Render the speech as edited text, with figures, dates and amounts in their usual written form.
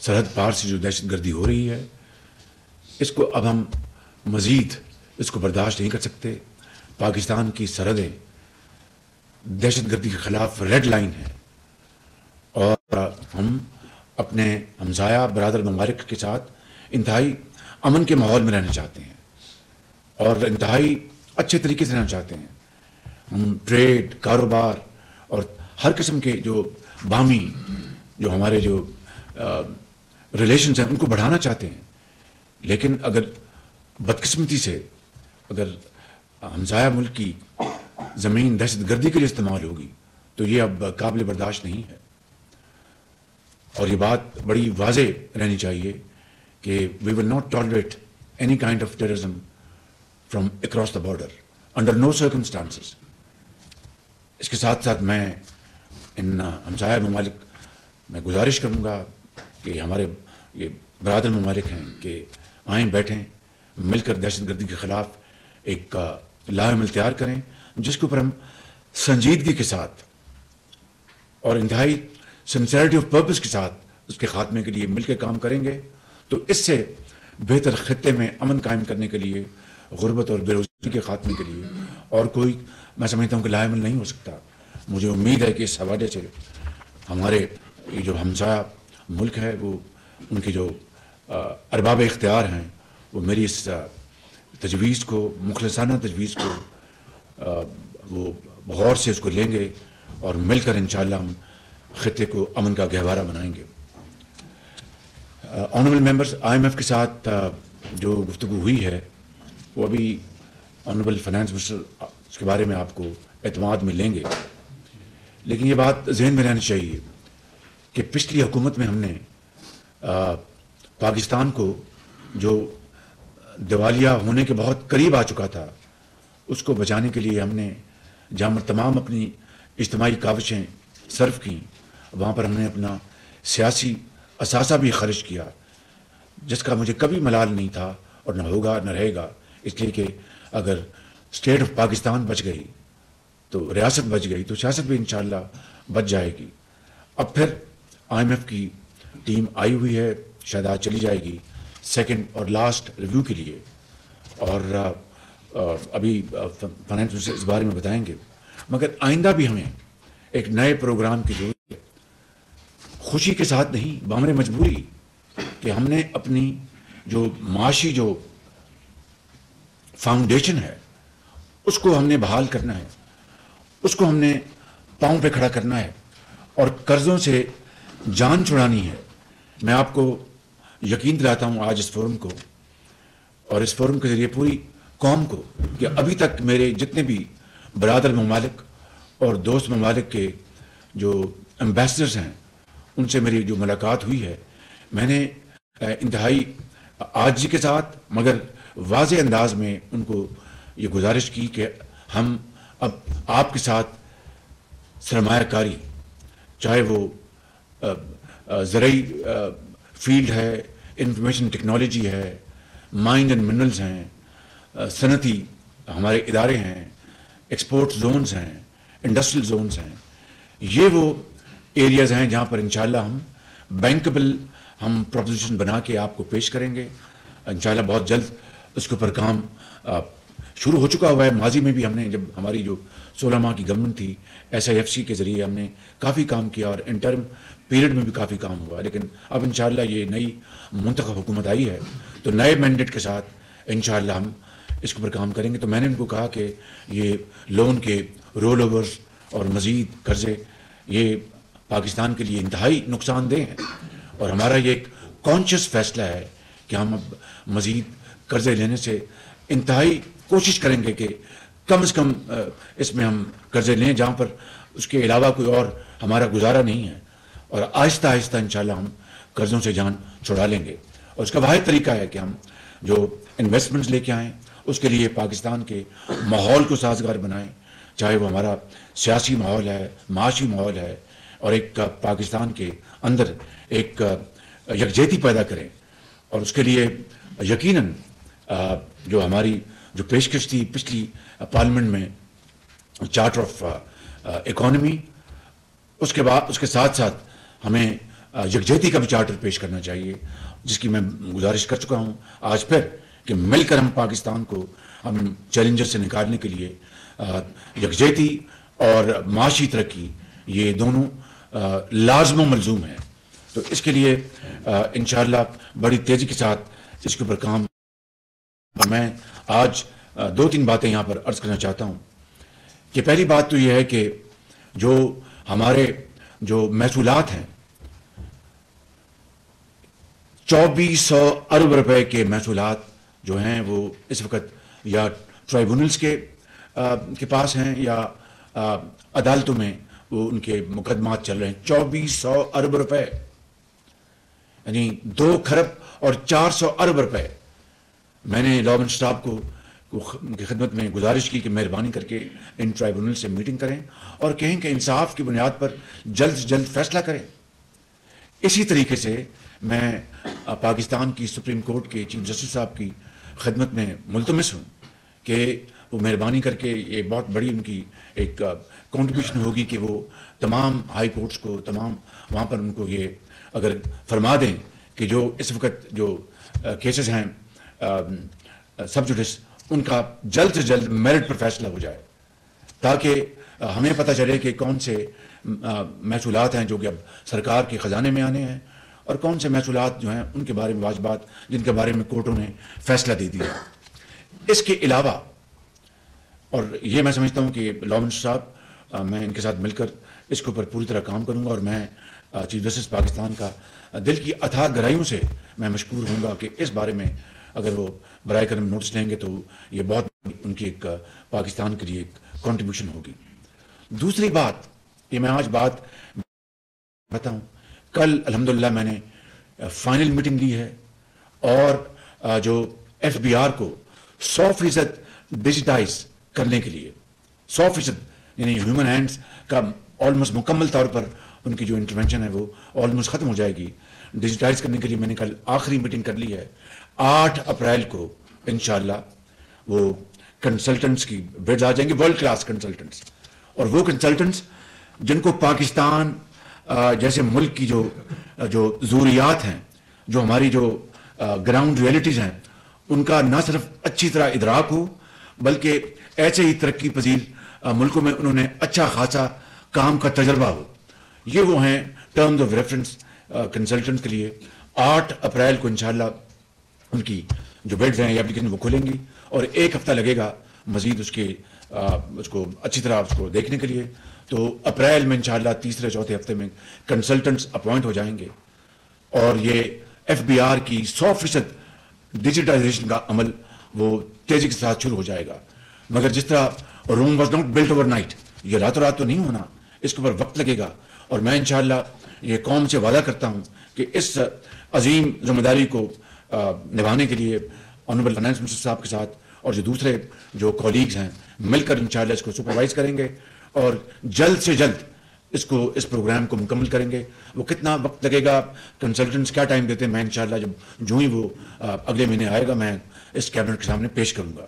سرحد پار سے جو دہشت گردی ہو رہی ہے، اس کو اب ہم مزید اس کو برداشت نہیں کر سکتے. پاکستان کی سرحدیں دہشت گردی کے خلاف ریڈ لائن ہے، اور ہم اپنے ہمسایہ برادر ممالک کے ساتھ انتہائی امن کے ماحول میں رہنا چاہتے ہیں اور انتہائی اچھے طریقے سے رہنا چاہتے ہیں. ہم ٹریڈ، کاروبار اور ہر قسم کے جو باہمی جو ہمارے جو ریلیشنز ہیں ان کو بڑھانا چاہتے ہیں. لیکن اگر بدقسمتی سے اگر ہمسایہ ملک کی زمین دہشت گردی کے لیے استعمال ہوگی تو یہ اب قابل برداشت نہیں ہے. اور یہ بات بڑی واضح رہنی چاہیے کہ we will not tolerate any kind of terrorism from across the border under no circumstances. اس کے ساتھ ساتھ میں ان ہمسایہ ممالک میں گزارش کروں گا کہ ہمارے یہ برادر ممالک ہیں کہ آئیں بیٹھیں مل کر دہشت گردی کے خلاف ایک لاہ عمل تیار کریں جس کے اوپر ہم سنجیدگی کے ساتھ اور انتہائی سنسیئرٹی آف پرپس کے ساتھ اس کے خاتمے کے لیے مل کے کام کریں گے تو اس سے بہتر خطے میں امن قائم کرنے کے لیے، غربت اور بے روزگاری کے خاتمے کے لیے اور کوئی میں سمجھتا ہوں کہ لاہ عمل نہیں ہو سکتا. مجھے امید ہے کہ اس حوالے سے ہمارے یہ جو ہمسایہ ملک ہے وہ ان کے جو ارباب اختیار ہیں وہ میری اس تجویز کو، مخلصانہ تجویز کو وہ غور سے اس کو لیں گے اور مل کر انشاءاللہ ہم خطے کو امن کا گہوارہ بنائیں گے. Honourable members, I M F کے ساتھ جو گفتگو ہوئی ہے وہ ابھی آنریبل فائنانس منسٹر اس کے بارے میں آپ کو اعتماد میں لیں گے. لیکن یہ بات ذہن میں رہنی چاہیے کہ پچھلی حکومت میں ہم نے پاکستان کو جو دیوالیہ ہونے کے بہت قریب آ چکا تھا اس کو بچانے کے لیے ہم نے جہاں پر تمام اپنی اجتماعی کاوشیں صرف کی، وہاں پر ہم نے اپنا سیاسی اثاثہ بھی خرچ کیا جس کا مجھے کبھی ملال نہیں تھا اور نہ ہوگا نہ رہے گا. اس لیے کہ اگر اسٹیٹ آف پاکستان بچ گئی تو ریاست بچ گئی تو سیاست بھی انشاءاللہ بچ جائے گی. اب پھر آئی ایم ایف کی ٹیم آئی ہوئی ہے، شاید آج چلی جائے گی سیکنڈ اور لاسٹ ریویو کے لیے، اور ابھی فائنانس منسٹر اس بارے میں بتائیں گے. مگر آئندہ بھی ہمیں ایک نئے پروگرام کی ضرورت ہے، خوشی کے ساتھ نہیں بامر مجبوری، کہ ہم نے اپنی جو معاشی جو فاؤنڈیشن ہے اس کو ہم نے بحال کرنا ہے، اس کو ہم نے پاؤں پہ کھڑا کرنا ہے اور قرضوں سے جان چھڑانی ہے. میں آپ کو یقین دلاتا ہوں آج اس فورم کو اور اس فورم کے ذریعے پوری قوم کو کہ ابھی تک میرے جتنے بھی برادر ممالک اور دوست ممالک کے جو ایمبیسڈرز ہیں ان سے میری جو ملاقات ہوئی ہے، میں نے انتہائی عاجزی کے ساتھ مگر واضح انداز میں ان کو یہ گزارش کی کہ ہم اب آپ کے ساتھ سرمایہ کاری، چاہے وہ زرعی فیلڈ ہے، انفارمیشن ٹیکنالوجی ہے، مائن اینڈ منرلز ہیں، صنعتی ہمارے ادارے ہیں، ایکسپورٹ زونز ہیں، انڈسٹریل زونز ہیں، یہ وہ ایریاز ہیں جہاں پر انشاءاللہ ہم بینکبل ہم پروپوزیشن بنا کے آپ کو پیش کریں گے. انشاءاللہ بہت جلد اس کے اوپر کام شروع ہو چکا ہوا ہے. ماضی میں بھی ہم نے جب ہماری جو 16 ماہ کی گورنمنٹ تھی SIFC کے ذریعے ہم نے کافی کام کیا اور انٹرم پیریڈ میں بھی کافی کام ہوا. لیکن اب انشاءاللہ یہ نئی منتخب حکومت آئی ہے تو نئے مینڈیٹ کے ساتھ انشاءاللہ ہم اس کے اوپر کام کریں گے. تو میں نے ان کو کہا کہ یہ لون کے رول اوورز اور مزید قرضے یہ پاکستان کے لیے انتہائی نقصان دہ ہیں اور ہمارا یہ ایک کانشیس فیصلہ ہے کہ ہم اب مزید قرضے لینے سے انتہائی کوشش کریں گے کہ کم از کم اس میں ہم قرضے لیں جہاں پر اس کے علاوہ کوئی اور ہمارا گزارا نہیں ہے، اور آہستہ آہستہ انشاءاللہ ہم قرضوں سے جان چھڑا لیں گے. اور اس کا واحد طریقہ ہے کہ ہم جو انویسٹمنٹس لے کے آئیں اس کے لیے پاکستان کے ماحول کو سازگار بنائیں، چاہے وہ ہمارا سیاسی ماحول ہے، معاشی ماحول ہے، اور ایک پاکستان کے اندر ایک یکجہتی پیدا کریں. اور اس کے لیے یقیناً جو ہماری جو پیشکش تھی پچھلی پارلیمنٹ میں چارٹر آف اکانومی، اس کے بعد اس کے ساتھ ساتھ ہمیں یکجہتی کا بھی چارٹر پیش کرنا چاہیے، جس کی میں گزارش کر چکا ہوں آج پھر کہ مل کر ہم پاکستان کو ہم چیلنجر سے نکالنے کے لیے یکجہتی اور معاشی ترقی یہ دونوں لازم و ملزوم ہیں. تو اس کے لیے انشاءاللہ بڑی تیزی کے ساتھ اس کے اوپر کام. میں آج 2-3 باتیں یہاں پر عرض کرنا چاہتا ہوں کہ پہلی بات تو یہ ہے کہ جو ہمارے جو محصولات ہیں 2400 ارب روپے کے محصولات جو ہیں وہ اس وقت یا ٹرائیبونلز کے پاس ہیں یا عدالتوں میں وہ ان کے مقدمات چل رہے ہیں. 2400 ارب روپے یعنی 2 کھرب اور 400 ارب روپے. میں نے لا منسٹر صاحب کی خدمت میں گزارش کی کہ مہربانی کر کے ان ٹرائیبونل سے میٹنگ کریں اور کہیں کہ انصاف کی بنیاد پر جلد سے جلد فیصلہ کریں. اسی طریقے سے میں پاکستان کی سپریم کورٹ کے چیف جسٹس صاحب کی خدمت میں ملتمس ہوں کہ وہ مہربانی کر کے یہ بہت بڑی ان کی ایک کنٹریبیوشن ہوگی کہ وہ تمام ہائی کورٹس کو تمام وہاں پر ان کو یہ اگر فرما دیں کہ جو اس وقت جو کیسز ہیں سب جوڈس ان کا جلد سے جلد میرٹ پر فیصلہ ہو جائے تاکہ ہمیں پتہ چلے کہ کون سے محصولات ہیں جو کہ اب سرکار کے خزانے میں آنے ہیں اور کون سے محصولات جو ہیں ان کے بارے میں واجبات جن کے بارے میں کورٹوں نے فیصلہ دے دیا. اس کے علاوہ اور یہ میں سمجھتا ہوں کہ لا منسٹر صاحب میں ان کے ساتھ مل کر اس کے اوپر پوری طرح کام کروں گا اور میں چیف جسٹس پاکستان کا دل کی اتھاہ گہرائیوں سے میں مشکور ہوں گا کہ اس بارے میں اگر وہ برائے کرم نوٹس لیں گے تو یہ بہت ان کی ایک پاکستان کے لیے ایک کنٹریبیوشن ہوگی. دوسری بات یہ میں آج بات بتاؤں کل الحمدللہ میں نے فائنل میٹنگ لی ہے اور جو ایف بی آر کو 100% ڈیجیٹائز کرنے کے لیے 100% یعنی ہیومن ہینڈز کا آلموسٹ مکمل طور پر ان کی جو انٹرونشن ہے وہ آلموسٹ ختم ہو جائے گی. ڈیجیٹائز کرنے کے لیے میں نے کل آخری میٹنگ کر لی ہے. 8 اپریل کو انشاءاللہ وہ کنسلٹنٹس کی بیڈز آ جائیں گے ورلڈ کلاس کنسلٹنٹس اور وہ کنسلٹنٹس جن کو پاکستان جیسے ملک کی جو ضروریات ہیں جو ہماری جو گراؤنڈ ریئلٹیز ہیں ان کا نہ صرف اچھی طرح ادراک ہو بلکہ ایسے ہی ترقی پذیر ملکوں میں انہوں نے اچھا خاصا کام کا تجربہ ہو. یہ وہ ہیں ٹرمز آف ریفرنس کنسلٹنٹ کے لیے. 8 اپریل کو انشاءاللہ ان کی جو بیڈز ہیں یا اپلیکیشن وہ کھولیں گی اور 1 ہفتہ لگے گا مزید اس کو اچھی طرح اس کو دیکھنے کے لیے. تو اپریل میں انشاءاللہ 3-4 ہفتے میں کنسلٹنٹس اپوائنٹ ہو جائیں گے اور یہ ایف بی آر کی 100% ڈیجیٹائزیشن کا عمل وہ تیزی کے ساتھ شروع ہو جائے گا. مگر جس طرح Rome was not built overnight یہ راتوں رات تو نہیں ہونا، اس کے اوپر وقت لگے گا اور میں انشاءاللہ یہ قوم سے وعدہ کرتا ہوں کہ اس عظیم ذمہ داری کو نبھانے کے لیے آنریبل فائنانس منسٹر صاحب کے ساتھ اور جو دوسرے جو کولیگز ہیں مل کر انشاءاللہ اس کو سپروائز کریں گے اور جلد سے جلد اس پروگرام کو مکمل کریں گے. وہ کتنا وقت لگے گا، کنسلٹنٹس کیا ٹائم دیتے ہیں، میں انشاءاللہ جو ہی وہ اگلے مہینے آئے گا میں اس کیبنٹ کے سامنے پیش کروں گا.